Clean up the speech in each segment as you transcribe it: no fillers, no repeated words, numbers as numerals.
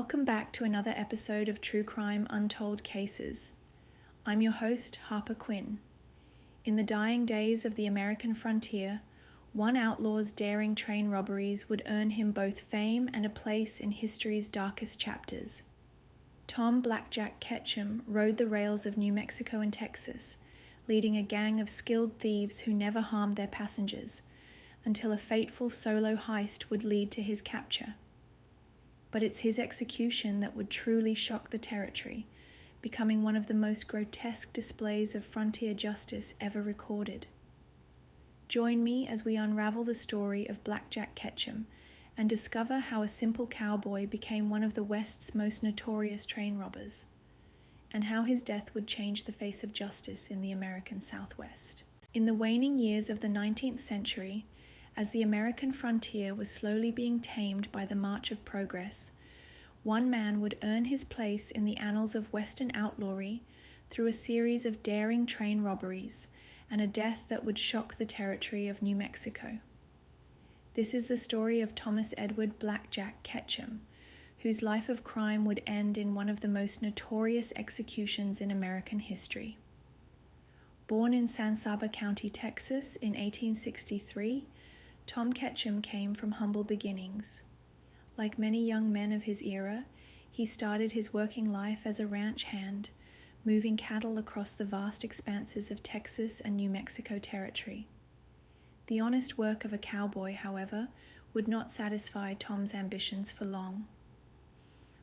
Welcome back to another episode of True Crime Untold Cases. I'm your host, Harper Quinn. In the dying days of the American frontier, one outlaw's daring train robberies would earn him both fame and a place in history's darkest chapters. Tom "Blackjack" Ketchum rode the rails of New Mexico and Texas, leading a gang of skilled thieves who never harmed their passengers, until a fateful solo heist would lead to his capture. But it's his execution that would truly shock the territory, becoming one of the most grotesque displays of frontier justice ever recorded. Join me as we unravel the story of Blackjack Ketchum and discover how a simple cowboy became one of the West's most notorious train robbers, and how his death would change the face of justice in the American Southwest. In the waning years of the 19th century, as the American frontier was slowly being tamed by the march of progress, one man would earn his place in the annals of Western outlawry through a series of daring train robberies and a death that would shock the territory of New Mexico. This is the story of Thomas Edward "Blackjack" Ketchum, whose life of crime would end in one of the most notorious executions in American history. Born in San Saba County, Texas in 1863, Tom Ketchum came from humble beginnings. Like many young men of his era, he started his working life as a ranch hand, moving cattle across the vast expanses of Texas and New Mexico territory. The honest work of a cowboy, however, would not satisfy Tom's ambitions for long.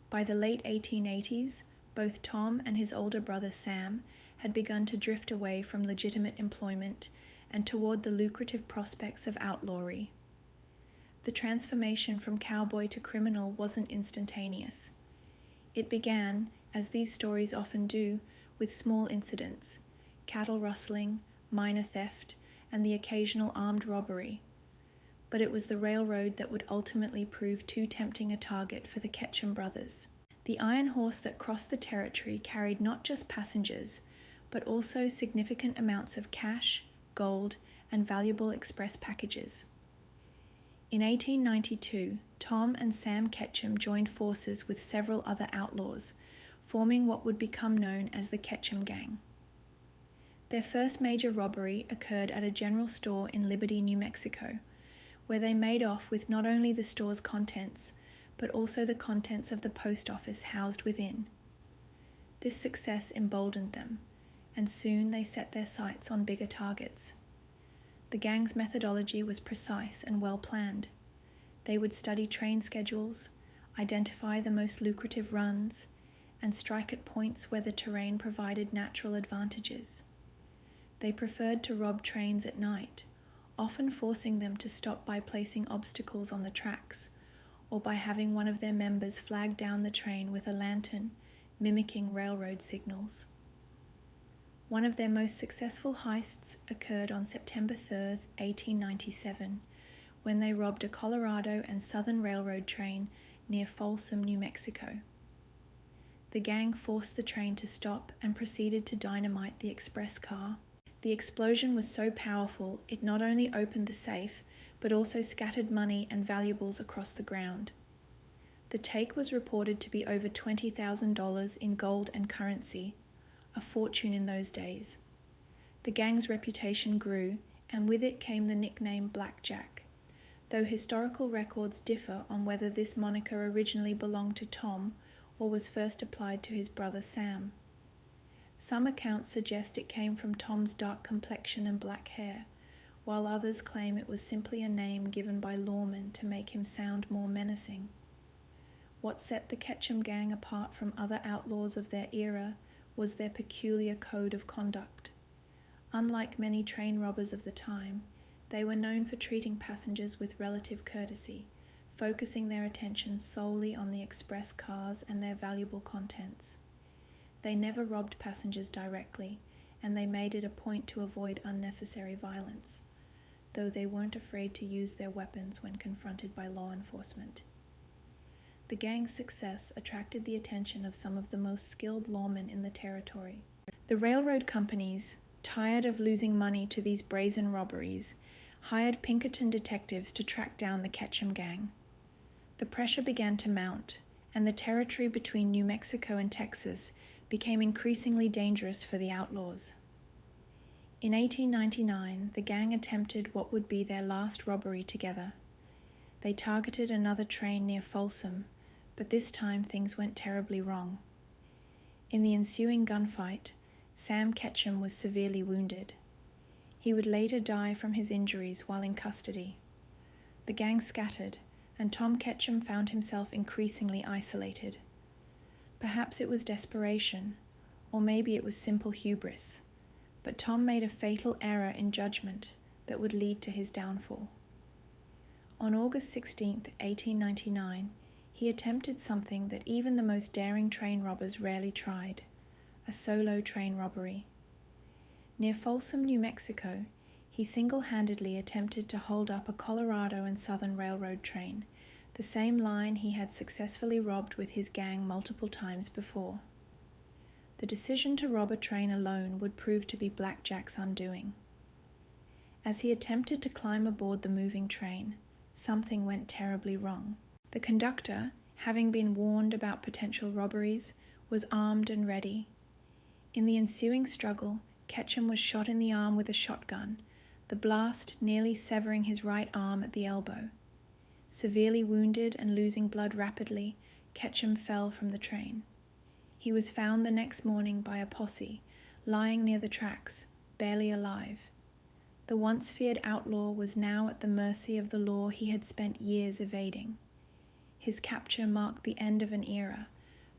By the late 1880s, both Tom and his older brother Sam had begun to drift away from legitimate employment and toward the lucrative prospects of outlawry. The transformation from cowboy to criminal wasn't instantaneous. It began, as these stories often do, with small incidents: cattle rustling, minor theft, and the occasional armed robbery. But it was the railroad that would ultimately prove too tempting a target for the Ketchum brothers. The iron horse that crossed the territory carried not just passengers, but also significant amounts of cash, gold, and valuable express packages. In 1892, Tom and Sam Ketchum joined forces with several other outlaws, forming what would become known as the Ketchum Gang. Their first major robbery occurred at a general store in Liberty, New Mexico, where they made off with not only the store's contents, but also the contents of the post office housed within. This success emboldened them, and soon they set their sights on bigger targets. The gang's methodology was precise and well planned. They would study train schedules, identify the most lucrative runs, and strike at points where the terrain provided natural advantages. They preferred to rob trains at night, often forcing them to stop by placing obstacles on the tracks, or by having one of their members flag down the train with a lantern, mimicking railroad signals. One of their most successful heists occurred on September 3, 1897, when they robbed a Colorado and Southern Railroad train near Folsom, New Mexico. The gang forced the train to stop and proceeded to dynamite the express car. The explosion was so powerful it not only opened the safe, but also scattered money and valuables across the ground. The take was reported to be over $20,000 in gold and currency, a fortune in those days. The gang's reputation grew, and with it came the nickname Blackjack, though historical records differ on whether this moniker originally belonged to Tom or was first applied to his brother Sam. Some accounts suggest it came from Tom's dark complexion and black hair, while others claim it was simply a name given by lawmen to make him sound more menacing. What set the Ketchum gang apart from other outlaws of their era was their peculiar code of conduct. Unlike many train robbers of the time, they were known for treating passengers with relative courtesy, focusing their attention solely on the express cars and their valuable contents. They never robbed passengers directly, and they made it a point to avoid unnecessary violence, though they weren't afraid to use their weapons when confronted by law enforcement. The gang's success attracted the attention of some of the most skilled lawmen in the territory. The railroad companies, tired of losing money to these brazen robberies, hired Pinkerton detectives to track down the Ketchum gang. The pressure began to mount, and the territory between New Mexico and Texas became increasingly dangerous for the outlaws. In 1899, the gang attempted what would be their last robbery together. They targeted another train near Folsom, but this time things went terribly wrong. In the ensuing gunfight, Sam Ketchum was severely wounded. He would later die from his injuries while in custody. The gang scattered, and Tom Ketchum found himself increasingly isolated. Perhaps it was desperation, or maybe it was simple hubris, but Tom made a fatal error in judgment that would lead to his downfall. On August 16, 1899, he attempted something that even the most daring train robbers rarely tried, a solo train robbery. Near Folsom, New Mexico, he single-handedly attempted to hold up a Colorado and Southern Railroad train, the same line he had successfully robbed with his gang multiple times before. The decision to rob a train alone would prove to be Black Jack's undoing. As he attempted to climb aboard the moving train, something went terribly wrong. The conductor, having been warned about potential robberies, was armed and ready. In the ensuing struggle, Ketchum was shot in the arm with a shotgun, the blast nearly severing his right arm at the elbow. Severely wounded and losing blood rapidly, Ketchum fell from the train. He was found the next morning by a posse, lying near the tracks, barely alive. The once feared outlaw was now at the mercy of the law he had spent years evading. His capture marked the end of an era,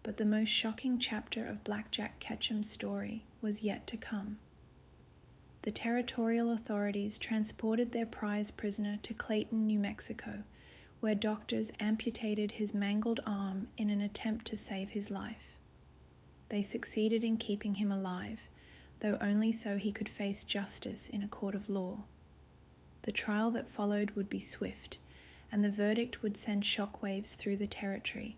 but the most shocking chapter of Black Jack Ketchum's story was yet to come. The territorial authorities transported their prize prisoner to Clayton, New Mexico, where doctors amputated his mangled arm in an attempt to save his life. They succeeded in keeping him alive, though only so he could face justice in a court of law. The trial that followed would be swift, and the verdict would send shockwaves through the territory,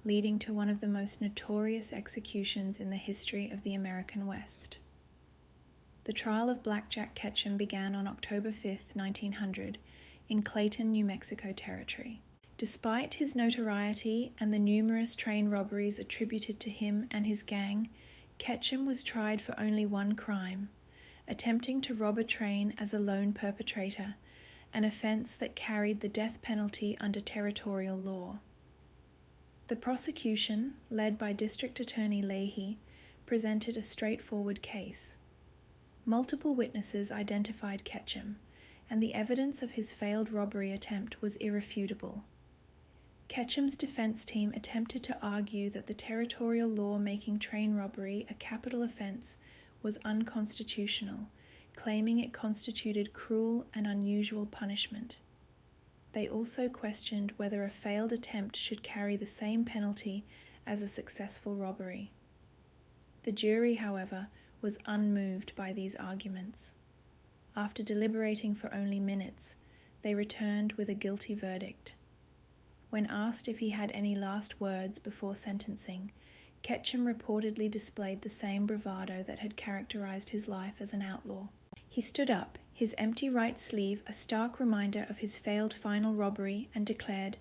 leading to one of the most notorious executions in the history of the American West. The trial of Black Jack Ketchum began on October 5, 1900, in Clayton, New Mexico territory. Despite his notoriety and the numerous train robberies attributed to him and his gang, Ketchum was tried for only one crime, attempting to rob a train as a lone perpetrator, an offense that carried the death penalty under territorial law. The prosecution, led by District Attorney Leahy, presented a straightforward case. Multiple witnesses identified Ketchum, and the evidence of his failed robbery attempt was irrefutable. Ketchum's defense team attempted to argue that the territorial law making train robbery a capital offense was unconstitutional, claiming it constituted cruel and unusual punishment. They also questioned whether a failed attempt should carry the same penalty as a successful robbery. The jury, however, was unmoved by these arguments. After deliberating for only minutes, they returned with a guilty verdict. When asked if he had any last words before sentencing, Ketchum reportedly displayed the same bravado that had characterized his life as an outlaw. He stood up, his empty right sleeve a stark reminder of his failed final robbery, and declared,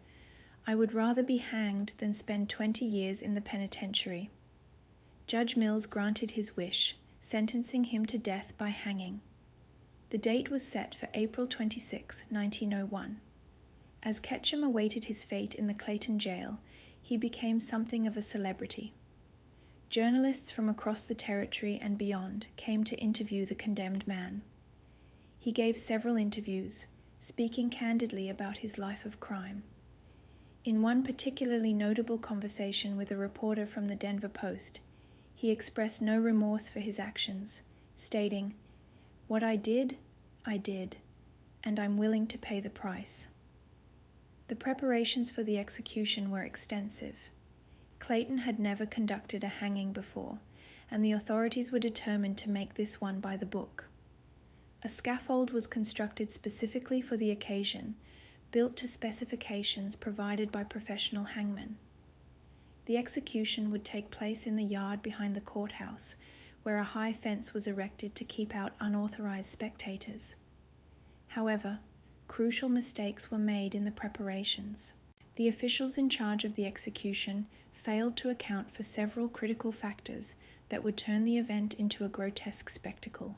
"I would rather be hanged than spend 20 years in the penitentiary." Judge Mills granted his wish, sentencing him to death by hanging. The date was set for April 26, 1901. As Ketchum awaited his fate in the Clayton jail, he became something of a celebrity. Journalists from across the territory and beyond came to interview the condemned man. He gave several interviews, speaking candidly about his life of crime. In one particularly notable conversation with a reporter from the Denver Post, he expressed no remorse for his actions, stating, "What I did, and I'm willing to pay the price." The preparations for the execution were extensive. Clayton had never conducted a hanging before, and the authorities were determined to make this one by the book. A scaffold was constructed specifically for the occasion, built to specifications provided by professional hangmen. The execution would take place in the yard behind the courthouse, where a high fence was erected to keep out unauthorized spectators. However, crucial mistakes were made in the preparations. The officials in charge of the execution failed to account for several critical factors that would turn the event into a grotesque spectacle.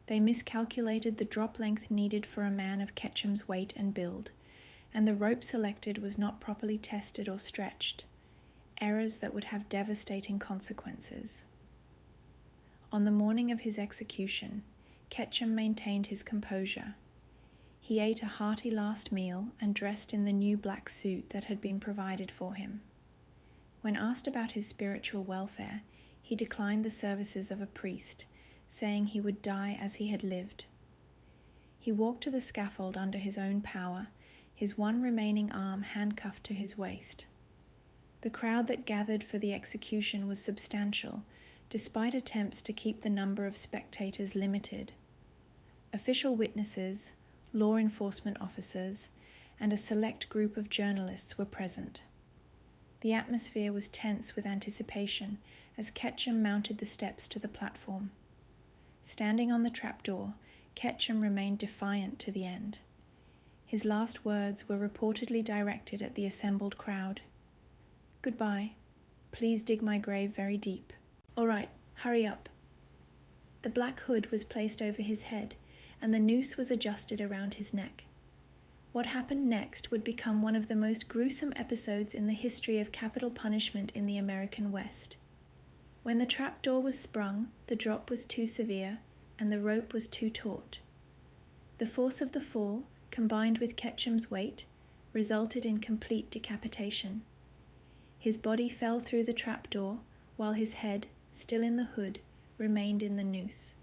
They miscalculated the drop length needed for a man of Ketchum's weight and build, and the rope selected was not properly tested or stretched, errors that would have devastating consequences. On the morning of his execution, Ketchum maintained his composure. He ate a hearty last meal and dressed in the new black suit that had been provided for him. When asked about his spiritual welfare, he declined the services of a priest, saying he would die as he had lived. He walked to the scaffold under his own power, his one remaining arm handcuffed to his waist. The crowd that gathered for the execution was substantial, despite attempts to keep the number of spectators limited. Official witnesses, law enforcement officers, and a select group of journalists were present. The atmosphere was tense with anticipation as Ketchum mounted the steps to the platform. Standing on the trapdoor, Ketchum remained defiant to the end. His last words were reportedly directed at the assembled crowd. "Goodbye. Please dig my grave very deep. All right, hurry up." The black hood was placed over his head, and the noose was adjusted around his neck. What happened next would become one of the most gruesome episodes in the history of capital punishment in the American West. When the trapdoor was sprung, the drop was too severe, and the rope was too taut. The force of the fall, combined with Ketchum's weight, resulted in complete decapitation. His body fell through the trapdoor, while his head, still in the hood, remained in the noose.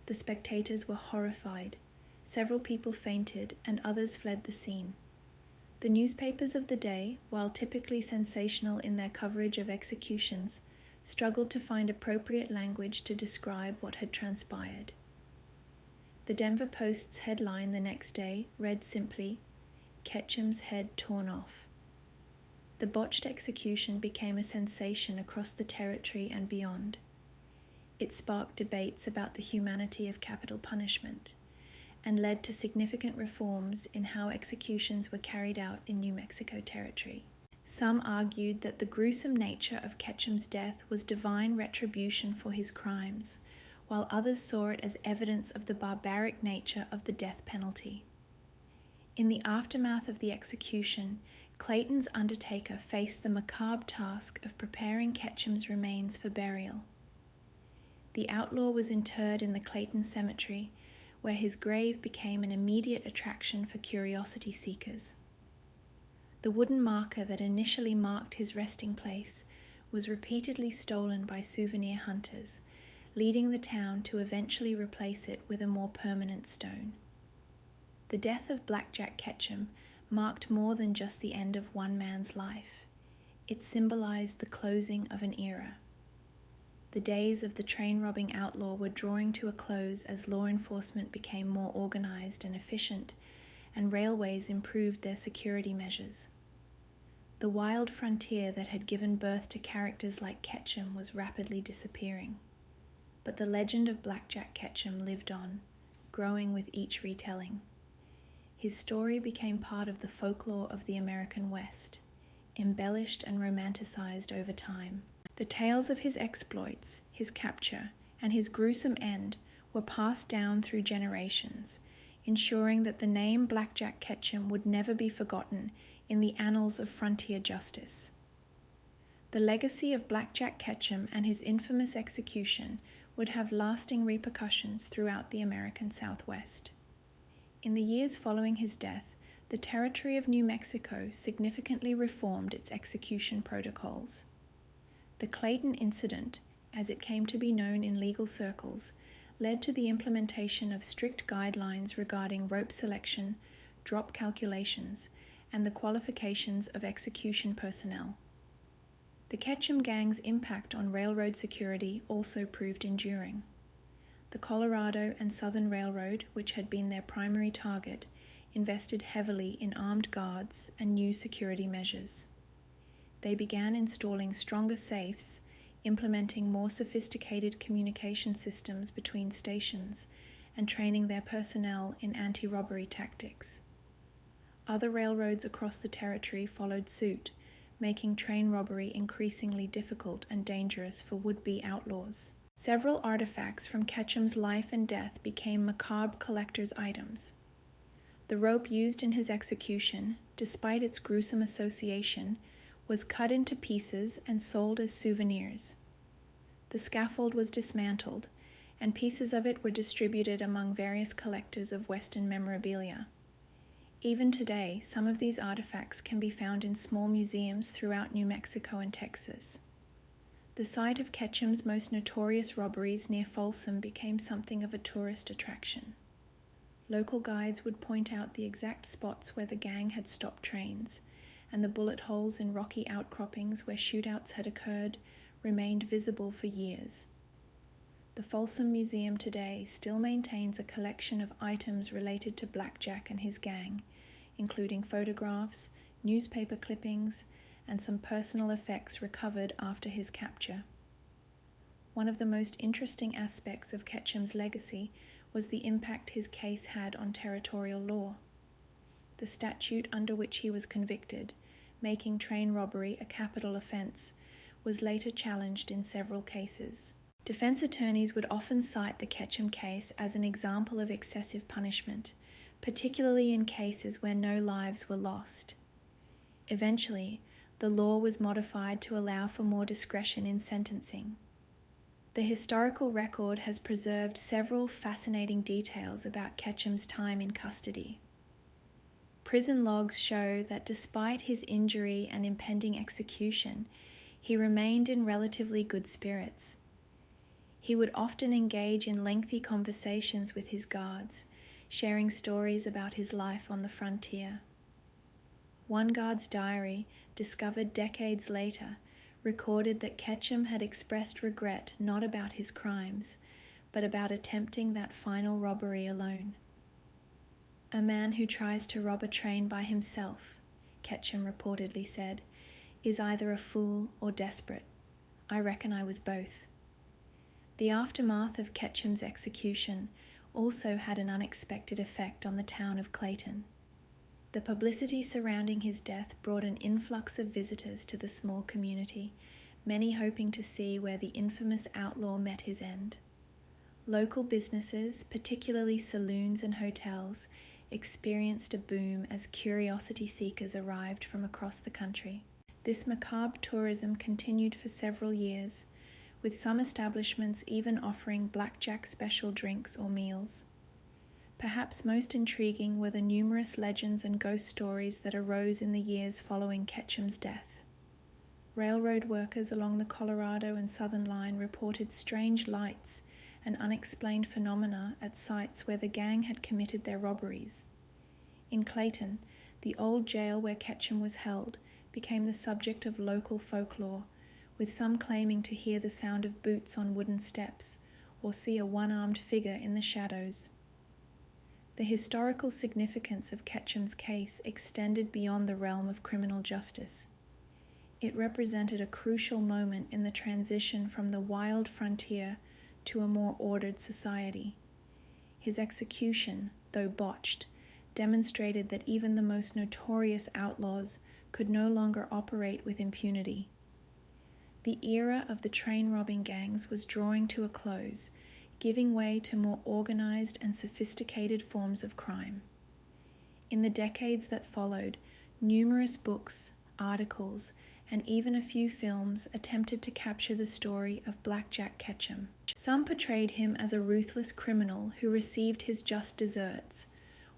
The spectators were horrified. Several people fainted, and others fled the scene. The newspapers of the day, while typically sensational in their coverage of executions, struggled to find appropriate language to describe what had transpired. The Denver Post's headline the next day read simply, "Ketchum's head torn off." The botched execution became a sensation across the territory and beyond. It sparked debates about the humanity of capital punishment and led to significant reforms in how executions were carried out in New Mexico Territory. Some argued that the gruesome nature of Ketchum's death was divine retribution for his crimes, while others saw it as evidence of the barbaric nature of the death penalty. In the aftermath of the execution, Clayton's undertaker faced the macabre task of preparing Ketchum's remains for burial. The outlaw was interred in the Clayton Cemetery, where his grave became an immediate attraction for curiosity seekers. The wooden marker that initially marked his resting place was repeatedly stolen by souvenir hunters, leading the town to eventually replace it with a more permanent stone. The death of Blackjack Ketchum marked more than just the end of one man's life. It symbolized the closing of an era. The days of the train-robbing outlaw were drawing to a close as law enforcement became more organized and efficient, and railways improved their security measures. The wild frontier that had given birth to characters like Ketchum was rapidly disappearing. But the legend of Blackjack Ketchum lived on, growing with each retelling. His story became part of the folklore of the American West, embellished and romanticized over time. The tales of his exploits, his capture, and his gruesome end were passed down through generations, ensuring that the name Blackjack Ketchum would never be forgotten in the annals of frontier justice. The legacy of Blackjack Ketchum and his infamous execution would have lasting repercussions throughout the American Southwest. In the years following his death, the territory of New Mexico significantly reformed its execution protocols. The Clayton incident, as it came to be known in legal circles, led to the implementation of strict guidelines regarding rope selection, drop calculations, and the qualifications of execution personnel. The Ketchum gang's impact on railroad security also proved enduring. The Colorado and Southern Railroad, which had been their primary target, invested heavily in armed guards and new security measures. They began installing stronger safes, implementing more sophisticated communication systems between stations, and training their personnel in anti-robbery tactics. Other railroads across the territory followed suit, making train robbery increasingly difficult and dangerous for would-be outlaws. Several artifacts from Ketchum's life and death became macabre collector's items. The rope used in his execution, despite its gruesome association, was cut into pieces and sold as souvenirs. The scaffold was dismantled, and pieces of it were distributed among various collectors of Western memorabilia. Even today, some of these artifacts can be found in small museums throughout New Mexico and Texas. The site of Ketchum's most notorious robberies near Folsom became something of a tourist attraction. Local guides would point out the exact spots where the gang had stopped trains, and the bullet holes in rocky outcroppings where shootouts had occurred remained visible for years. The Folsom Museum today still maintains a collection of items related to Blackjack and his gang, including photographs, newspaper clippings, and some personal effects recovered after his capture. One of the most interesting aspects of Ketchum's legacy was the impact his case had on territorial law. The statute under which he was convicted, making train robbery a capital offense, was later challenged in several cases. Defense attorneys would often cite the Ketchum case as an example of excessive punishment, particularly in cases where no lives were lost. Eventually, the law was modified to allow for more discretion in sentencing. The historical record has preserved several fascinating details about Ketchum's time in custody. Prison logs show that despite his injury and impending execution, he remained in relatively good spirits. He would often engage in lengthy conversations with his guards, sharing stories about his life on the frontier. One guard's diary, discovered decades later, recorded that Ketchum had expressed regret not about his crimes, but about attempting that final robbery alone. "A man who tries to rob a train by himself," Ketchum reportedly said, "is either a fool or desperate. I reckon I was both." The aftermath of Ketchum's execution also had an unexpected effect on the town of Clayton. The publicity surrounding his death brought an influx of visitors to the small community, many hoping to see where the infamous outlaw met his end. Local businesses, particularly saloons and hotels, experienced a boom as curiosity seekers arrived from across the country. This macabre tourism continued for several years, with some establishments even offering blackjack special drinks or meals. Perhaps most intriguing were the numerous legends and ghost stories that arose in the years following Ketchum's death. Railroad workers along the Colorado and Southern Line reported strange lights and unexplained phenomena at sites where the gang had committed their robberies. In Clayton, the old jail where Ketchum was held became the subject of local folklore, with some claiming to hear the sound of boots on wooden steps or see a one-armed figure in the shadows. The historical significance of Ketchum's case extended beyond the realm of criminal justice. It represented a crucial moment in the transition from the wild frontier to a more ordered society. His execution, though botched, demonstrated that even the most notorious outlaws could no longer operate with impunity. The era of the train-robbing gangs was drawing to a close, giving way to more organized and sophisticated forms of crime. In the decades that followed, numerous books, articles, and even a few films attempted to capture the story of Blackjack Ketchum. Some portrayed him as a ruthless criminal who received his just deserts,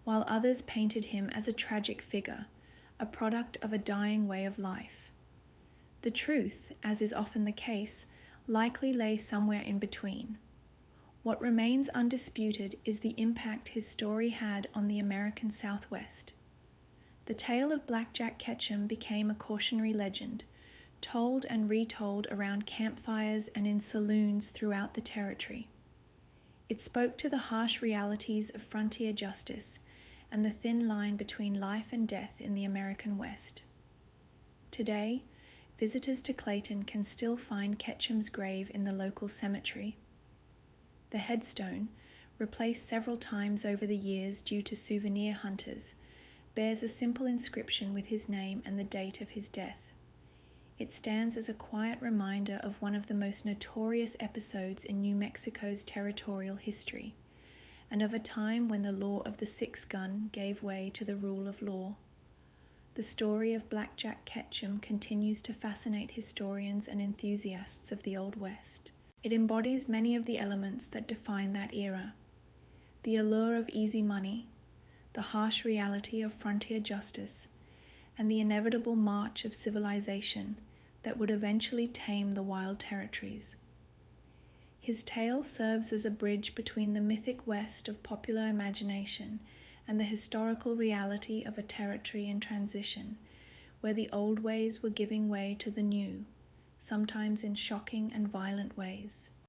while others painted him as a tragic figure, a product of a dying way of life. The truth, as is often the case, likely lay somewhere in between. What remains undisputed is the impact his story had on the American Southwest. The tale of Blackjack Ketchum became a cautionary legend, told and retold around campfires and in saloons throughout the territory. It spoke to the harsh realities of frontier justice and the thin line between life and death in the American West. Today, visitors to Clayton can still find Ketchum's grave in the local cemetery. The headstone, replaced several times over the years due to souvenir hunters, bears a simple inscription with his name and the date of his death. It stands as a quiet reminder of one of the most notorious episodes in New Mexico's territorial history, and of a time when the law of the six-gun gave way to the rule of law. The story of Blackjack Ketchum continues to fascinate historians and enthusiasts of the Old West. It embodies many of the elements that define that era: the allure of easy money, the harsh reality of frontier justice, and the inevitable march of civilization that would eventually tame the wild territories. His tale serves as a bridge between the mythic West of popular imagination and the historical reality of a territory in transition, where the old ways were giving way to the new, sometimes in shocking and violent ways.